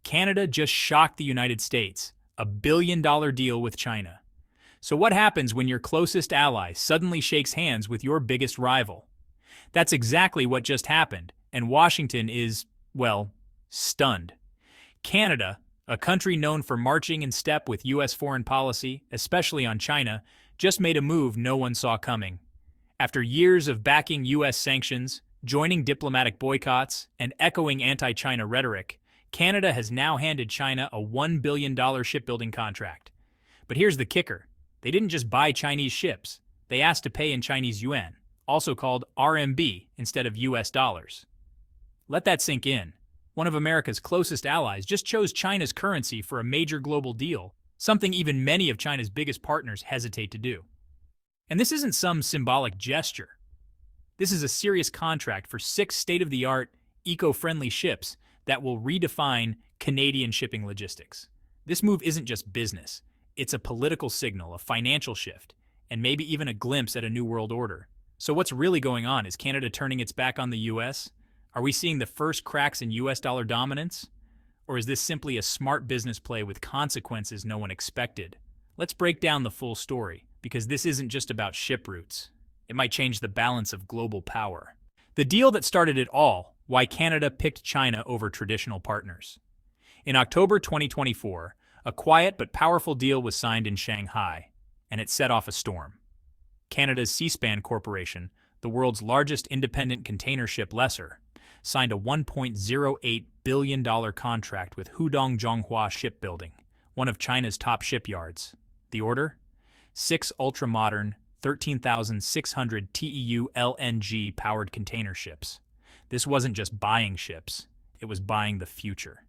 Canada just shocked the United States, a billion-dollar deal with China. So what happens when your closest ally suddenly shakes hands with your biggest rival? That's exactly what just happened, and Washington is, well, stunned. Canada, a country known for marching in step with U.S. foreign policy, especially on China, just made a move no one saw coming. After years of backing U.S. sanctions, joining diplomatic boycotts, and echoing anti-China rhetoric, Canada has now handed China a $1 billion shipbuilding contract. But here's the kicker. They didn't just buy Chinese ships. They asked to pay in Chinese yuan, also called RMB, instead of US dollars. Let that sink in. One of America's closest allies just chose China's currency for a major global deal, something even many of China's biggest partners hesitate to do. And this isn't some symbolic gesture. This is a serious contract for 6 state-of-the-art, eco-friendly ships that will redefine Canadian shipping logistics. This move isn't just business. It's a political signal, a financial shift, and maybe even a glimpse at a new world order. So what's really going on? Is Canada turning its back on the US? Are we seeing the first cracks in US dollar dominance? Or is this simply a smart business play with consequences no one expected? Let's break down the full story, because this isn't just about ship routes. It might change the balance of global power. The deal that started it all, why Canada picked China over traditional partners. In October 2024, a quiet but powerful deal was signed in Shanghai, and it set off a storm. Canada's Seaspan Corporation, the world's largest independent container ship lessor, signed a $1.08 billion contract with Hudong Zhonghua Shipbuilding, one of China's top shipyards. The order? 6 ultra-modern, 13,600 TEU LNG-powered container ships. This wasn't just buying ships, it was buying the future.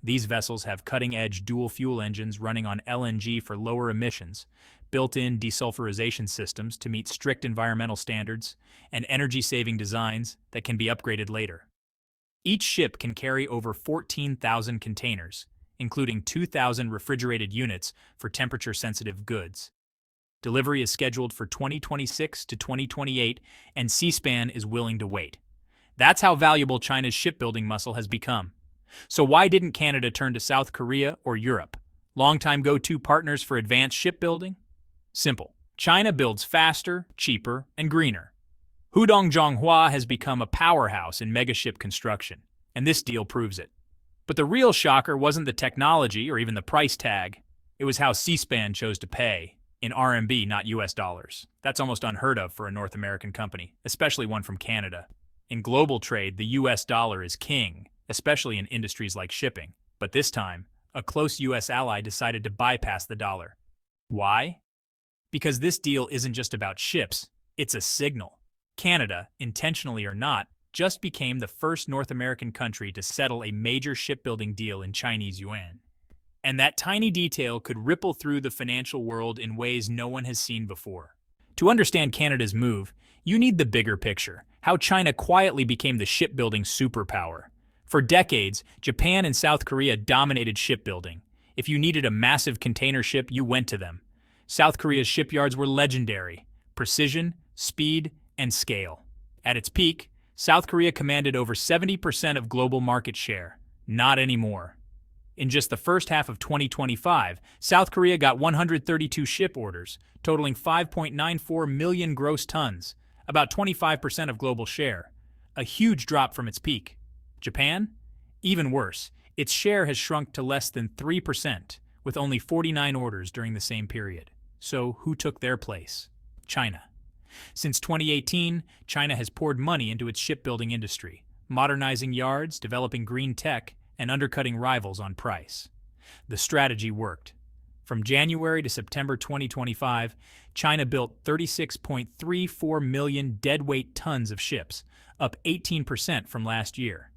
These vessels have cutting-edge dual-fuel engines running on LNG for lower emissions, built-in desulfurization systems to meet strict environmental standards, and energy-saving designs that can be upgraded later. Each ship can carry over 14,000 containers, including 2,000 refrigerated units for temperature-sensitive goods. Delivery is scheduled for 2026 to 2028, and Seaspan is willing to wait. That's how valuable China's shipbuilding muscle has become. So why didn't Canada turn to South Korea or Europe, longtime go-to partners for advanced shipbuilding? Simple. China builds faster, cheaper, and greener. Hudong Zhonghua has become a powerhouse in megaship construction, and this deal proves it. But the real shocker wasn't the technology or even the price tag. It was how Seaspan chose to pay, in RMB, not US dollars. That's almost unheard of for a North American company, especially one from Canada. In global trade, the US dollar is king, especially in industries like shipping. But this time, a close US ally decided to bypass the dollar. Why? Because this deal isn't just about ships, it's a signal. Canada, intentionally or not, just became the first North American country to settle a major shipbuilding deal in Chinese yuan. And that tiny detail could ripple through the financial world in ways no one has seen before. To understand Canada's move, you need the bigger picture, how China quietly became the shipbuilding superpower. For decades, Japan and South Korea dominated shipbuilding. If you needed a massive container ship, you went to them. South Korea's shipyards were legendary: precision, speed, and scale. At its peak, South Korea commanded over 70% of global market share. Not anymore. In just the first half of 2025, South Korea got 132 ship orders, totaling 5.94 million gross tons, about 25% of global share. A huge drop from its peak. Japan? Even worse, its share has shrunk to less than 3%, with only 49 orders during the same period. So who took their place? China. Since 2018, China has poured money into its shipbuilding industry, modernizing yards, developing green tech, and undercutting rivals on price. The strategy worked. From January to September 2025, China built 36.34 million deadweight tons of ships, up 18% from last year.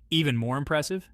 Even more impressive?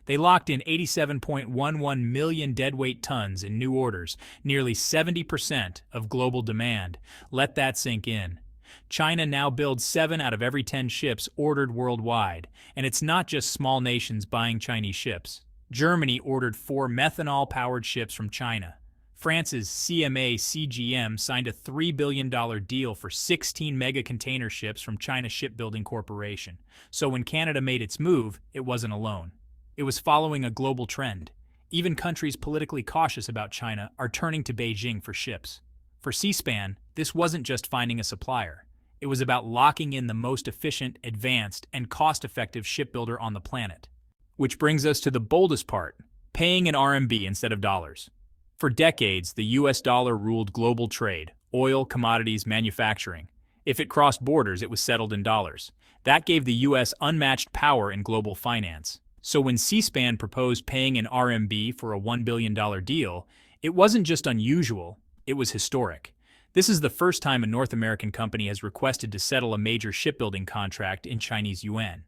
They locked in 87.11 million deadweight tons in new orders, nearly 70% of global demand. Let that sink in. China now builds 7 out of every 10 ships ordered worldwide, and it's not just small nations buying Chinese ships. Germany ordered 4 methanol-powered ships from China. France's CMA CGM signed a $3 billion deal for 16 mega container ships from China Shipbuilding Corporation. So when Canada made its move, it wasn't alone. It was following a global trend. Even countries politically cautious about China are turning to Beijing for ships. For Seaspan, this wasn't just finding a supplier. It was about locking in the most efficient, advanced, and cost-effective shipbuilder on the planet. Which brings us to the boldest part, paying in RMB instead of dollars. For decades, the US dollar ruled global trade, oil, commodities, manufacturing. If it crossed borders, it was settled in dollars. That gave the US unmatched power in global finance. So when Seaspan proposed paying in RMB for a $1 billion deal, it wasn't just unusual, it was historic. This is the first time a North American company has requested to settle a major shipbuilding contract in Chinese yuan.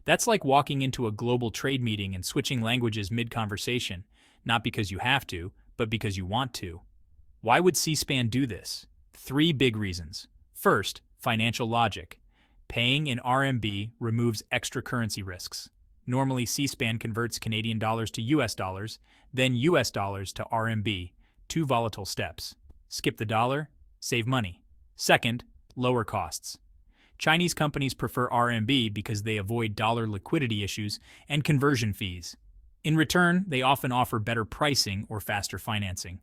That's like walking into a global trade meeting and switching languages mid-conversation, not because you have to, but because you want to. Why would Seaspan do this? 3 big reasons. First, financial logic. Paying in RMB removes extra currency risks. Normally, Seaspan converts Canadian dollars to US dollars, then US dollars to RMB, 2 volatile steps. Skip the dollar, save money. Second, lower costs. Chinese companies prefer RMB because they avoid dollar liquidity issues and conversion fees. In return, they often offer better pricing or faster financing.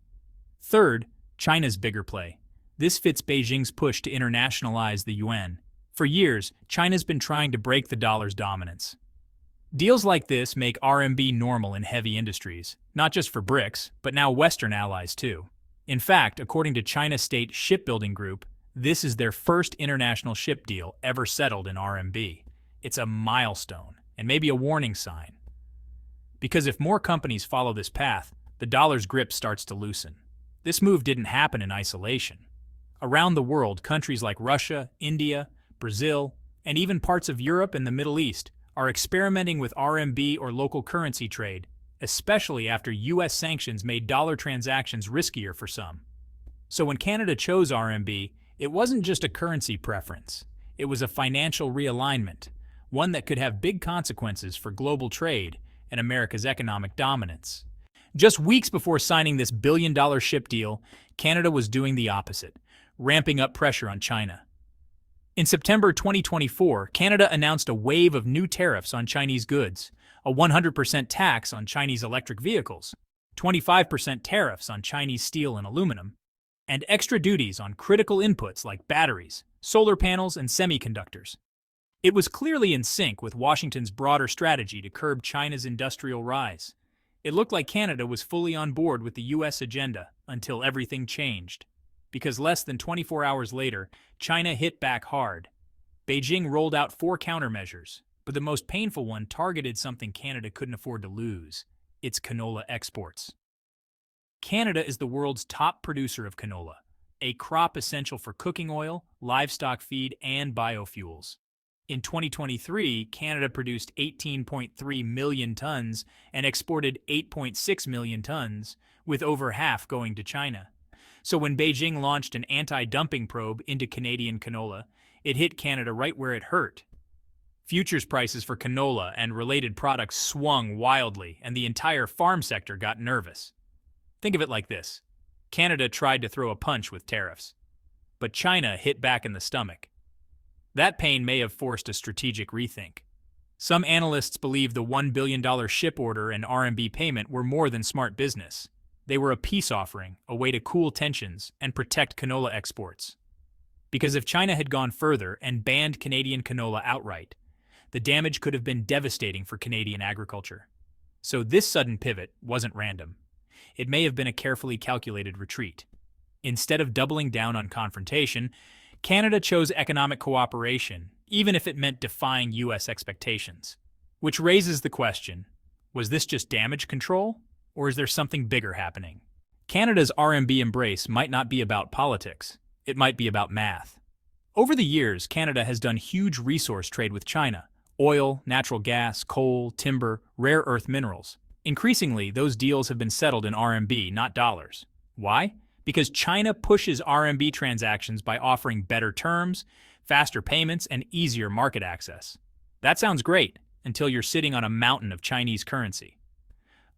Third, China's bigger play. This fits Beijing's push to internationalize the yuan. For years, China's been trying to break the dollar's dominance. Deals like this make RMB normal in heavy industries, not just for BRICS, but now Western allies too. In fact, according to China State Shipbuilding Group, this is their first international ship deal ever settled in RMB. It's a milestone, and maybe a warning sign. Because if more companies follow this path, the dollar's grip starts to loosen. This move didn't happen in isolation. Around the world, countries like Russia, India, Brazil, and even parts of Europe and the Middle East are experimenting with RMB or local currency trade, especially after US sanctions made dollar transactions riskier for some. So when Canada chose RMB, it wasn't just a currency preference. It was a financial realignment, one that could have big consequences for global trade and America's economic dominance. Just weeks before signing this billion-dollar ship deal, Canada was doing the opposite, ramping up pressure on China. In September 2024, Canada announced a wave of new tariffs on Chinese goods, a 100% tax on Chinese electric vehicles, 25% tariffs on Chinese steel and aluminum, and extra duties on critical inputs like batteries, solar panels, and semiconductors. It was clearly in sync with Washington's broader strategy to curb China's industrial rise. It looked like Canada was fully on board with the US agenda until everything changed. Because less than 24 hours later, China hit back hard. Beijing rolled out 4 countermeasures, but the most painful one targeted something Canada couldn't afford to lose: its canola exports. Canada is the world's top producer of canola, a crop essential for cooking oil, livestock feed, and biofuels. In 2023, Canada produced 18.3 million tons and exported 8.6 million tons, with over half going to China. So when Beijing launched an anti-dumping probe into Canadian canola, it hit Canada right where it hurt. Futures prices for canola and related products swung wildly, and the entire farm sector got nervous. Think of it like this. Canada tried to throw a punch with tariffs, but China hit back in the stomach. That pain may have forced a strategic rethink. Some analysts believe the $1 billion ship order and RMB payment were more than smart business. They were a peace offering, a way to cool tensions and protect canola exports. Because if China had gone further and banned Canadian canola outright, the damage could have been devastating for Canadian agriculture. So this sudden pivot wasn't random. It may have been a carefully calculated retreat. Instead of doubling down on confrontation, Canada chose economic cooperation, even if it meant defying US expectations. Which raises the question, was this just damage control? Or is there something bigger happening? Canada's RMB embrace might not be about politics. It might be about math. Over the years, Canada has done huge resource trade with China: oil, natural gas, coal, timber, rare earth minerals. Increasingly, those deals have been settled in RMB, not dollars. Why? Because China pushes RMB transactions by offering better terms, faster payments, and easier market access. That sounds great, until you're sitting on a mountain of Chinese currency.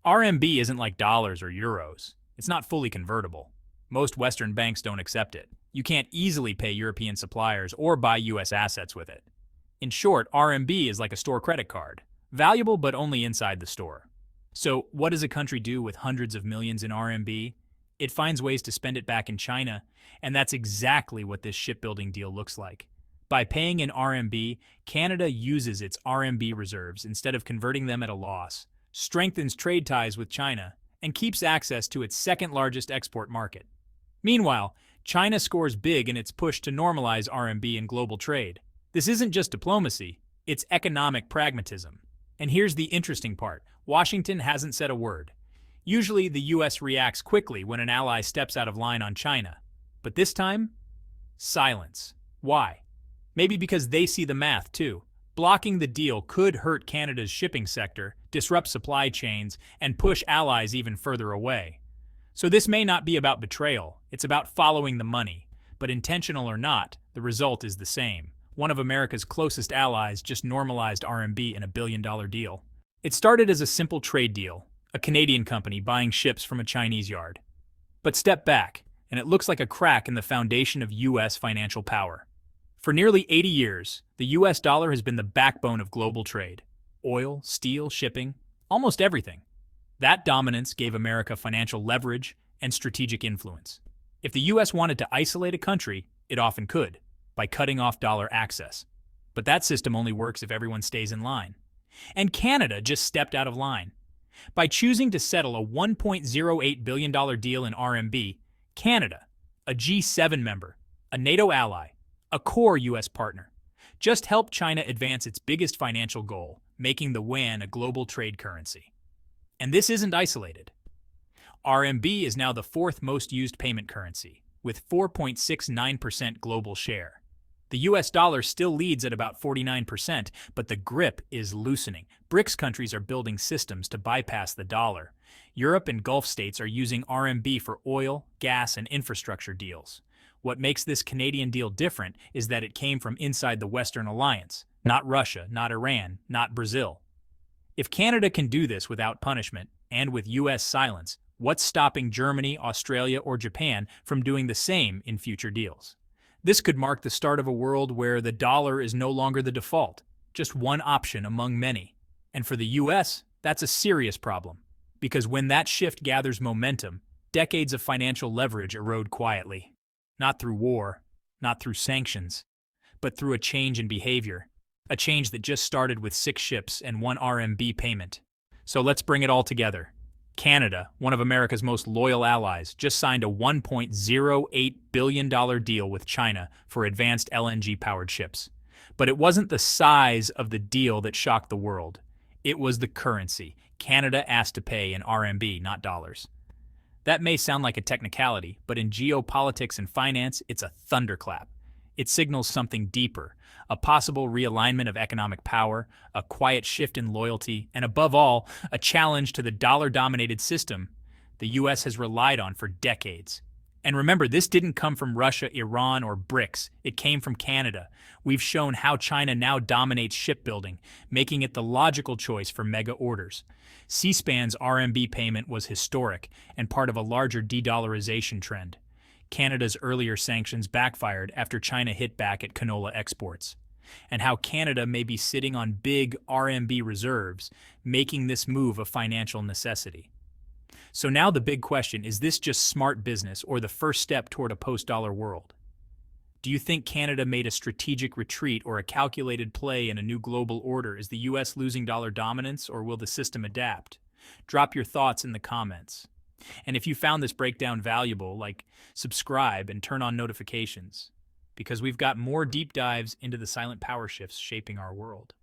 RMB isn't like dollars or euros. It's not fully convertible. Most Western banks don't accept it. You can't easily pay European suppliers or buy US assets with it. In short, RMB is like a store credit card. Valuable, but only inside the store. So what does a country do with hundreds of millions in RMB? It finds ways to spend it back in China, and that's exactly what this shipbuilding deal looks like. By paying in RMB, Canada uses its RMB reserves instead of converting them at a loss, strengthens trade ties with China, and keeps access to its second-largest export market. Meanwhile, China scores big in its push to normalize RMB in global trade. This isn't just diplomacy, it's economic pragmatism. And here's the interesting part. Washington hasn't said a word. Usually, the US reacts quickly when an ally steps out of line on China. But this time, silence. Why? Maybe because they see the math, too. Blocking the deal could hurt Canada's shipping sector, disrupt supply chains, and push allies even further away. So this may not be about betrayal, it's about following the money. But intentional or not, the result is the same. One of America's closest allies just normalized RMB in a billion-dollar deal. It started as a simple trade deal, a Canadian company buying ships from a Chinese yard. But step back, and it looks like a crack in the foundation of US financial power. For nearly 80 years, the US dollar has been the backbone of global trade. Oil, steel, shipping, almost everything. That dominance gave America financial leverage and strategic influence. If the US wanted to isolate a country, it often could, by cutting off dollar access. But that system only works if everyone stays in line. And Canada just stepped out of line. By choosing to settle a $1.08 billion deal in RMB, Canada, a G7 member, a NATO ally, a core US partner, just helped China advance its biggest financial goal, making the Yuan a global trade currency. And this isn't isolated. RMB is now the fourth most used payment currency, with 4.69% global share. The US dollar still leads at about 49%, but the grip is loosening. BRICS countries are building systems to bypass the dollar. Europe and Gulf states are using RMB for oil, gas, and infrastructure deals. What makes this Canadian deal different is that it came from inside the Western alliance, not Russia, not Iran, not Brazil. If Canada can do this without punishment and with US silence, what's stopping Germany, Australia, or Japan from doing the same in future deals? This could mark the start of a world where the dollar is no longer the default, just one option among many. And for the US, that's a serious problem, because when that shift gathers momentum, decades of financial leverage erode quietly. Not through war, not through sanctions, but through a change in behavior. A change that just started with 6 ships and 1 RMB payment. So let's bring it all together. Canada, one of America's most loyal allies, just signed a $1.08 billion deal with China for advanced LNG-powered ships. But it wasn't the size of the deal that shocked the world. It was the currency. Canada asked to pay in RMB, not dollars. That may sound like a technicality, but in geopolitics and finance, it's a thunderclap. It signals something deeper, a possible realignment of economic power, a quiet shift in loyalty, and above all, a challenge to the dollar-dominated system the US has relied on for decades. And remember, this didn't come from Russia, Iran, or BRICS. It came from Canada. We've shown how China now dominates shipbuilding, making it the logical choice for mega orders. C-SPAN's RMB payment was historic and part of a larger de-dollarization trend. Canada's earlier sanctions backfired after China hit back at canola exports. And how Canada may be sitting on big RMB reserves, making this move a financial necessity. So now the big question, is this just smart business or the first step toward a post-dollar world? Do you think Canada made a strategic retreat or a calculated play in a new global order? Is the US losing dollar dominance, or will the system adapt? Drop your thoughts in the comments. And if you found this breakdown valuable, subscribe and turn on notifications, because we've got more deep dives into the silent power shifts shaping our world.